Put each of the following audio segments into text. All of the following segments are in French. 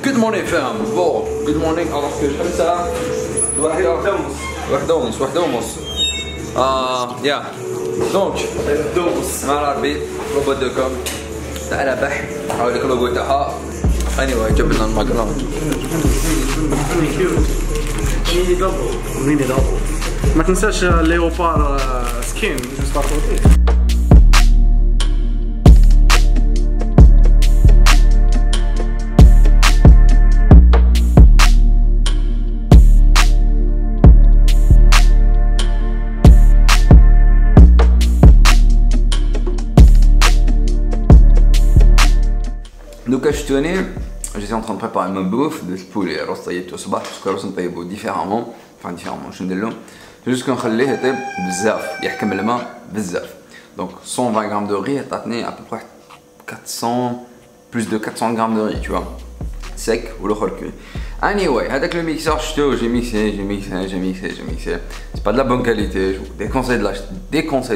Good morning fam. Bon, good morning alors que j'aime ça. واحدة ونص. Yeah. Donc, مع العربي روبوت دو كوم تاع ربح حاول لك اللوغو تاعها. Anyway جاب لنا الماكرون. ما تنساش ليوبار سكين جوست ابوتي. Donc j'étais en train de préparer ma bouffe de poulet rost طيبته الصباح parce que rost نطيبو différemment enfin différemment شنو ندير له juste كنخليه يطيب بزاف يحكم الماء بزاف donc 120 grammes de riz تعطيني à peu près 400 plus de 400 grammes de riz tu vois sec ou le cuit. Anyway هذاك le mixeur j'ai mixé c'est pas de la bonne qualité je vous déconseille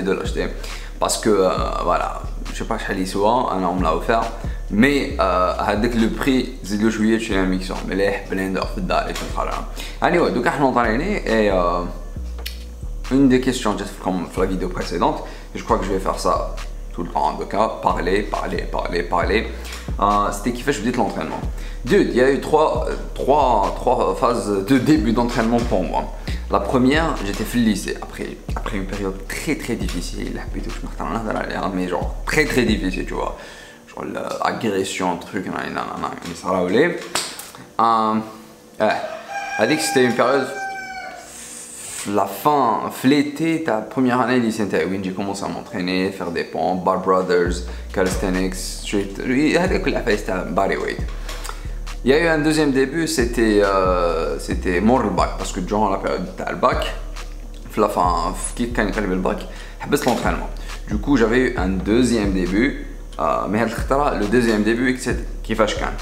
de l'acheter parce que voilà je sais pas شحال يسوى انا on me l'a offert mais هذاك لو بري زيد له شويه تشري ان ميكسور مليح بلندر في الدار اللي تنخرجها. Anyway دوكا حنا طالعين et une des questions juste comme sur la vidéo précédente et je crois que je vais faire ça tout le temps en tout cas parler c'était كيفاش بديت l'entraînement. Dude, il y a eu trois phases de début d'entraînement pour moi. La première, j'étais fait le lycée après une période très difficile, mais genre très difficile, tu vois. Genre l'agression, truc, ça l'a volé. C'était une période, la fin, l'été, ta première année lycée, j'ai commencé à m'entraîner, faire des pompes, bar brothers, calisthenics, street, bodyweight. Il y a eu un deuxième début, c'était mon bac, parce que durant la période du bac, la fin, quand il le bac, j'ai l'entraînement. Du coup, j'avais eu un deuxième début, mais le deuxième début, qui fâche quand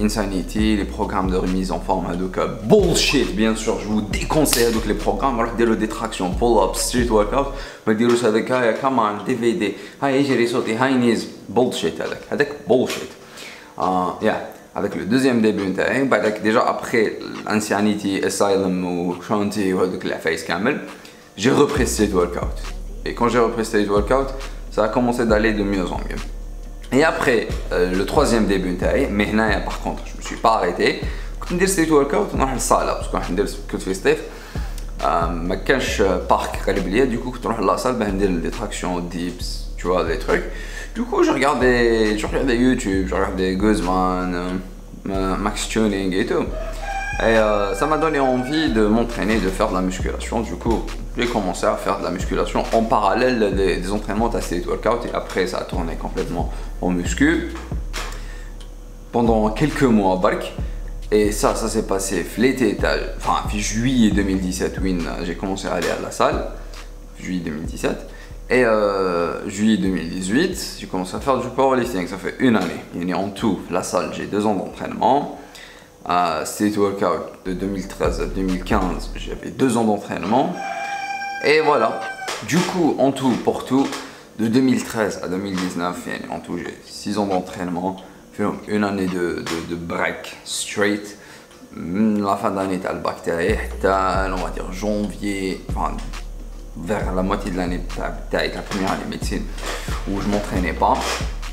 Insanity, les programmes de remise en forme, donc bullshit, bien sûr, je vous déconseille donc les programmes, alors des détraction, pull-up, street workout, mais dire ça avec comme un DVD, j'ai sauté, high knees, bullshit, avec bullshit. Avec le deuxième début déjà après Insanity, Asylum ou Shanty ou la face camel, j'ai repris street workout. Et quand j'ai repris street workout, ça a commencé d'aller de mieux en mieux. Et après le troisième début, mais par contre, je me suis pas arrêté. Quand je street workout, on a une salle parce qu'on a que de festif. Ma cache parc Galibilia, du coup, quand on a la salle, on a des tractions, dips, tu vois, des trucs. Du coup, je regardais YouTube, je regardais Guzman, Max Tuning et tout. Et ça m'a donné envie de m'entraîner, de faire de la musculation. Du coup, j'ai commencé à faire de la musculation en parallèle des entraînements à street workout. Et après, ça a tourné complètement en muscu pendant quelques mois à Bark. Et ça s'est passé l'été, enfin, juillet 2017, j'ai commencé à aller à la salle. Juillet 2017. Et juillet 2018, j'ai commencé à faire du powerlifting, ça fait une année. Et en tout, la salle, j'ai 2 ans d'entraînement. Street workout de 2013 à 2015, j'avais 2 ans d'entraînement. Et voilà, du coup, en tout, pour tout, de 2013 à 2019, en tout, j'ai 6 ans d'entraînement. Une année de break straight. La fin d'année, t'as le bactérie, on va dire janvier, enfin, vers la moitié de l'année avec la première année de médecine où je m'entraînais pas.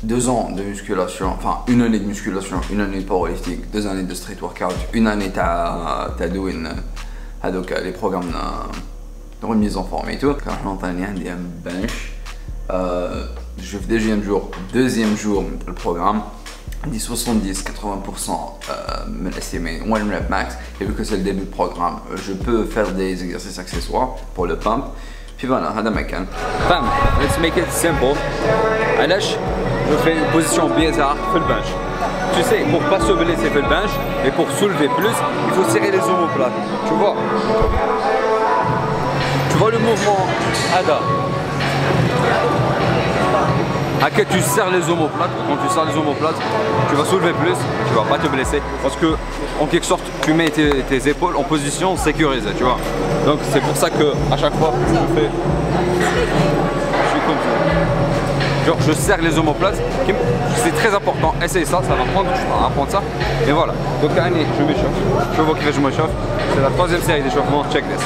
2 ans de musculation, enfin une année de musculation, une année de powerlifting, 2 années de street workout, une année t'as donc les programmes de remise en forme et tout. Quand je m'entraînais, il y a un bench. Je fais deuxième jour le programme. On dit 70-80% me estimer 1 rep max. Et vu que c'est le début du programme, je peux faire des exercices accessoires pour le pump. Puis voilà, هذا مكان. Fam, let's make it simple. علاش je fais une position bizarre في bench. Tu sais, pour pas se blesser في bench et pour soulever plus, il faut serrer les omoplates. Tu vois le mouvement هذا. Que tu serres les omoplates, quand tu serres les omoplates, tu vas soulever plus, tu vas pas te blesser parce que en quelque sorte tu mets tes épaules en position sécurisée, tu vois. Donc c'est pour ça que à chaque fois je fais, je suis comme ça. Genre je serre les omoplates, c'est très important, essayez ça, ça va prendre du temps à apprendre ça. Et voilà, donc allez, je m'échauffe, je vois que je m'échauffe, c'est la troisième série d'échauffement, check this.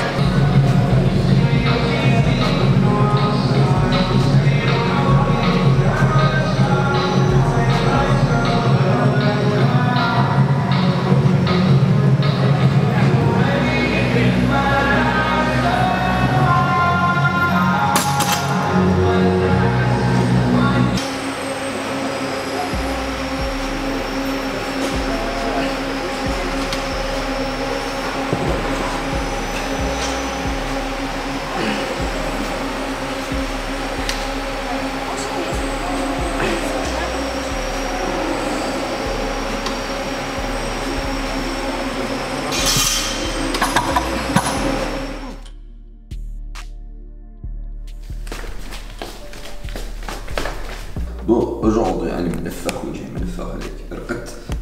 Bon, aujourd'hui, je vais faire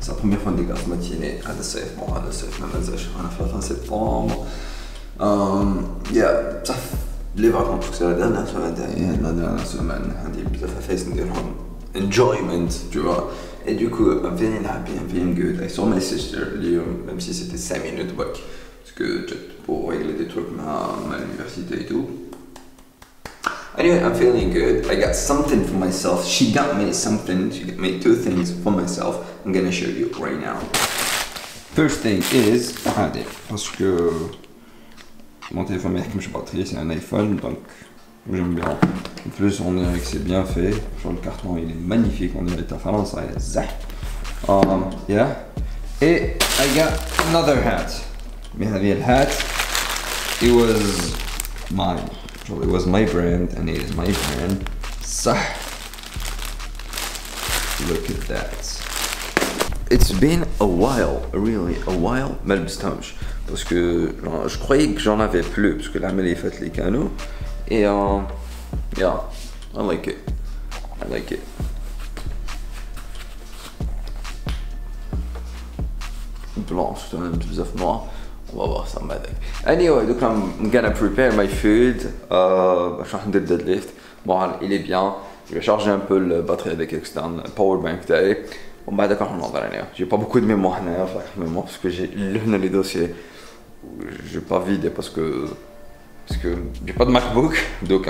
c'est la première fois que je vais matinée à الصيف bon هذا الصيف ما مازالش انا في fin septembre ça les vacances c'est la dernière semaine عندي بزاف حفايس نديرهم enjoyment tu vois et du coup I'm feeling happy, I'm feeling good. I saw my sister اليوم même si c'était 5 minutes parce que pour régler des trucs à l'université et tout. Anyway, I'm feeling good. I got something for myself. She got me something. She got me 2 things for myself. I'm gonna show you right now. First thing is, parce que mon téléphone avec une batterie, c'est un iPhone, donc j'aime bien. En plus, on dirait que c'est bien fait. Sur le carton, il est magnifique. On dirait que ta France, yeah. Et I got another hat. Mais the hat, it was mine. It was my brand and it is my brand. صح. Look at that. It's been a while, really a while. ما لبستهمش parce que je croyais que j'en avais plus parce que l'amel est fait les canaux et yeah, I like it. I like it. Blanche, c'est un bzaf noir. On va voir ça بعدك. Anyway, donc I'm gonna prepare my food. باش راح ندير deadlift. Bon, il est bien. Je vais charger un peu la batterie avec externe, power bank تاعي. ومن بعدك راح نهضر عليها. J'ai pas beaucoup de mémoire هنايا, parce que j'ai lu les dossiers. J'ai pas vidé parce que j'ai pas de MacBook, donc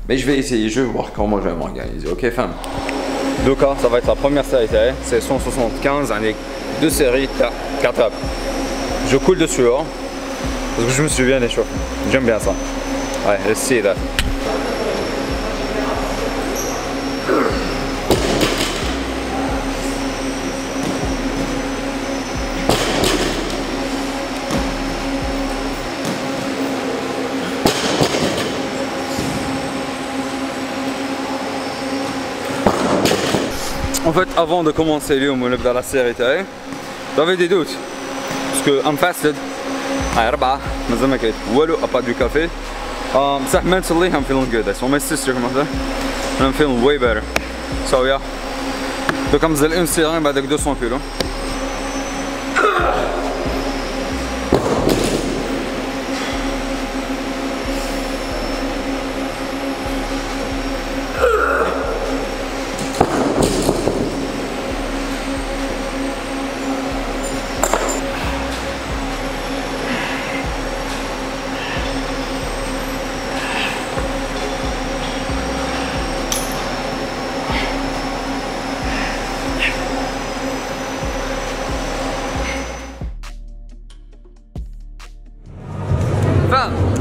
mais je vais essayer, je vais voir comment je vais m'organiser. Ok, femme. Donc ça va être la première série, c'est 175 avec 2 séries 4 apps. Je coule de sueur parce que je me suis bien échauffé. J'aime bien ça. Ouais, let's see that. En fait, avant de commencer dans la série, j'avais des doutes. Parce que I'm fasted. À part du café. Mentally, I'm feeling good. I saw my sister and I'm feeling way better. So yeah. Donc, I'm going to série avec 200 kilos.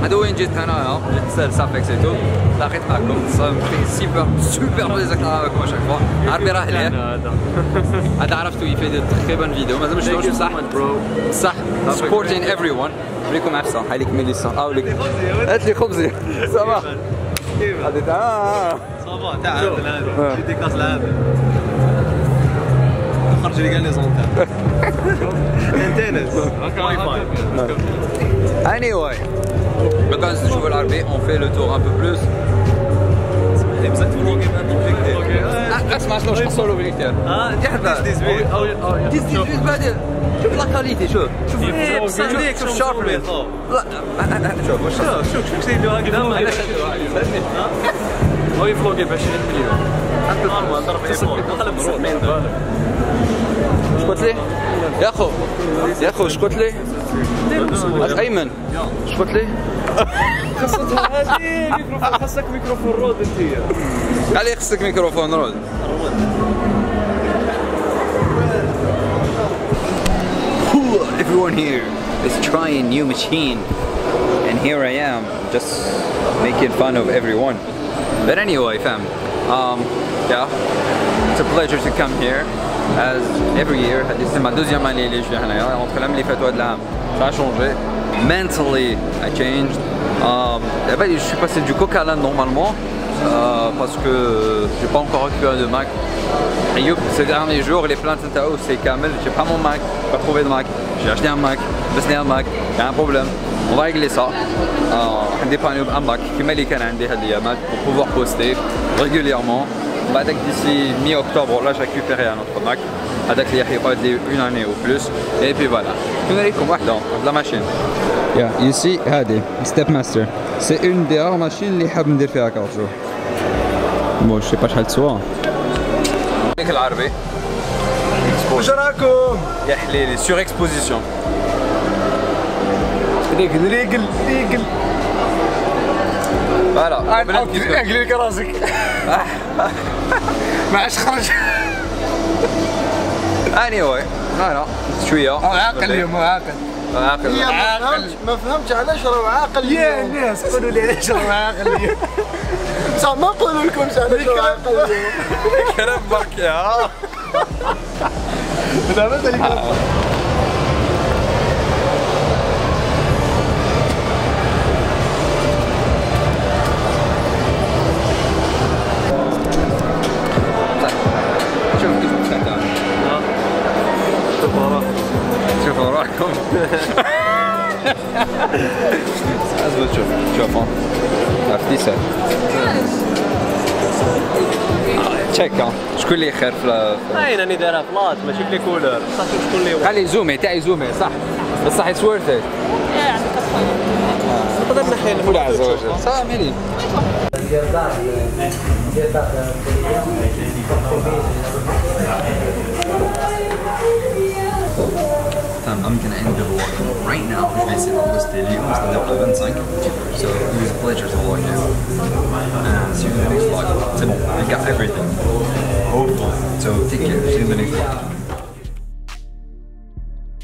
هذا وين جيت هنايا جيت سافكس ايتو لقيت معكم سوبر بليزير معكم اشاك فوا عربي راه ليه هذا عرفتو يفيد تقريبا فيديو مازال ما شفتوش صح سبورتين ايفري ون عليكم عفسه هايليك ميليسا هاوليك هات لي خبزي صباح هذه تاع صباح تاع هذا جدي كاس العاب خرج لي قال لي زونتر انترنت واي فاي anyway maintenant si je veux l'arriver on fait le tour un peu plus اسمع شنو نحصلوا بيه كثير تيزبيل بعدين شوف لا كاليتي شوف شوف الشارب لا شوف شوف شوف شوف هكذا هو يفلوقي ب 20 مليون اش قلت لي؟ يا اخو اش قلت لي؟ ايمن اش قلت لي؟ خاصك ميكروفون رود انت. قال لي خصك ميكروفون رود. Everyone here is trying new machine, and here I am just making fun of everyone. But anyway, fam, yeah, it's a pleasure to come here. As every year, c'est ma deuxième année اللي je viens هنايا. Entre l'année اللي فاتت وهاد العام, ça a changé. Mentally, I changed. Je suis passé du coq à l'âne normalement parce que j'ai pas encore récupéré de Mac. Et ces derniers jours, les plaintes c'est Kamel, j'ai pas mon Mac, pas trouvé de Mac. J'ai acheté un Mac, j'ai un Mac, il y a un problème. On va régler ça. عندي بانيو بان Mac كيما اللي كان عندي هاد الايامات pour pouvoir poster régulièrement. D'ici mi-octobre, là j'ai récupéré un autre Mac. هذاك اللي يقعد لي une année ou plus. Et puis voilà. نوريكم واحدة de la machine. Yeah, ici هذه Stepmaster. C'est une des rares machines اللي حاب ندير فيها كارتو. Bon, je sais pas شحال تسوى. هذيك العربي. واش راكم؟ يا حليلي sur exposition. ريقل Voilà. اقلي لك راسك. ما عادش خرج. Anyway, voilà. شوية. عاقل اليوم عاقل. ما فهمتش علاش راهو عاقل يا الناس قولوا لي علاش راهو عاقل اليوم. صح ما نقولوا لكمش علاش راهو عاقل اليوم. كلام برك يا. دابا ذلك شوفوا وراكم. اصبر شوف عرفتي سهل. تشيك شكون اللي خير في باين راني دايرها بلاط ما شوف لي كولور خاصو شكون اللي خلي زومي تاعي زومي صح بصح اتس وورث ات. نقدر نحيل ولا عز وجل صح ملي. I'm gonna end the vlog right now. Je vais essayer d'enregistrer اليوم c'est-à-dire le 25. So it was a pleasure to watch you. And see you in the next vlog. C'est bon, I got everything. Hopefully. So take care. See you in the next vlog.